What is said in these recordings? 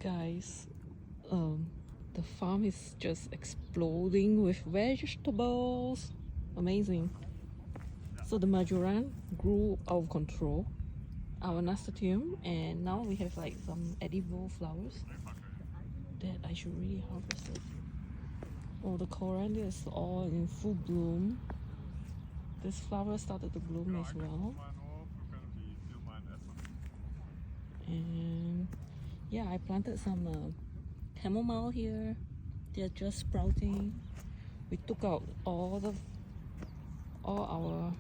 guys, the farm is just exploding with vegetables. Amazing. So the marjoram grew out of control, our nasturtium, and now we have like some edible flowers that I should really harvest it. Oh, the coriander is all in full bloom. This flower started to bloom as well. And yeah, I planted some chamomile here. They're just sprouting. We took out all our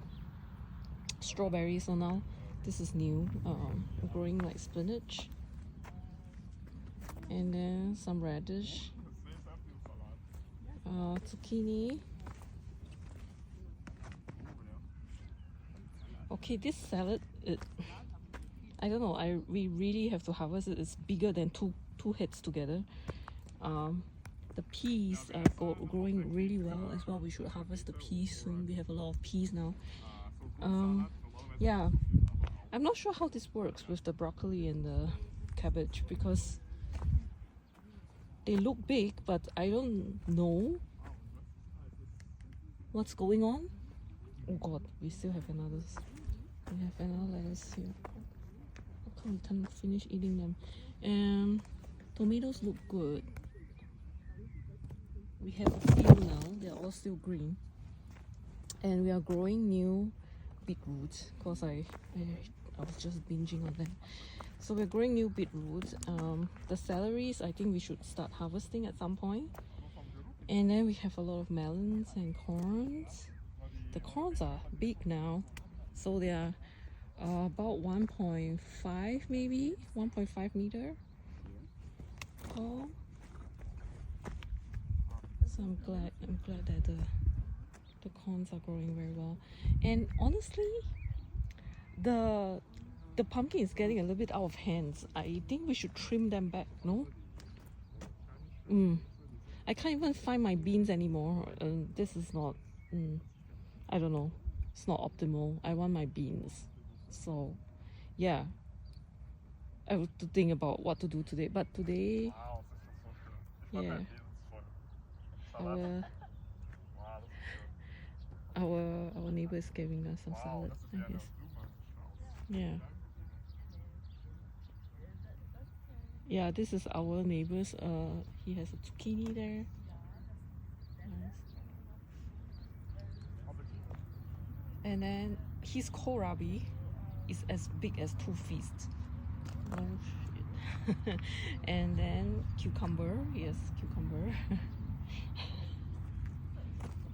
strawberries, so now this is new, growing like spinach. And then some radish, zucchini. Okay, this salad, I don't know, we really have to harvest it. It's bigger than two heads together. The peas are growing really well as well. We should harvest the peas soon. We have a lot of peas now. Yeah, I'm not sure how this works with the broccoli and the cabbage because they look big, but I don't know what's going on. Oh god, we still have another. We have another lettuce here. How come we can't finish eating them? Tomatoes look good. We have a few now. They're all still green. And we are growing new beetroots because I was just binging on them. So we're growing new beetroots. The celeries, I think we should start harvesting at some point. And then we have a lot of melons and corns. The corns are big now, so they are about 1.5 maybe 1.5 meter tall. So I'm glad that the corns are growing very well. And honestly, the pumpkin is getting a little bit out of hands. I think we should trim them back, no? I can't even find my beans anymore. This is not, I don't know. It's not optimal. I want my beans. So, yeah. I have to think about what to do today. But today, yeah. Our neighbor is giving us some salad, I guess. Yeah. Yeah, this is our neighbor's. He has a zucchini there. Nice. And then his kohlrabi is as big as 2 fists. Oh shit. And then cucumber. Yes, cucumber.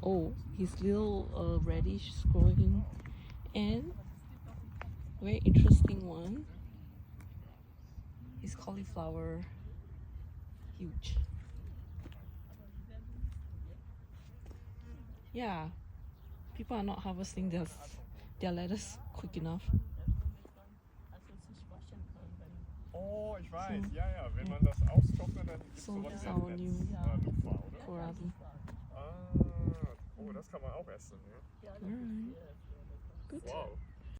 Oh, his little radish is growing. And very interesting one is cauliflower. Huge. Yeah, people are not harvesting their lettuce quick enough. Oh, ich weiß, ja, ja, wenn man das austrocknet, dann gibt es So sowas that's wie our ein new Lupfer, oder? kohlrabi. Oh, das kann man auch essen, ne? Alright. Good. Wow.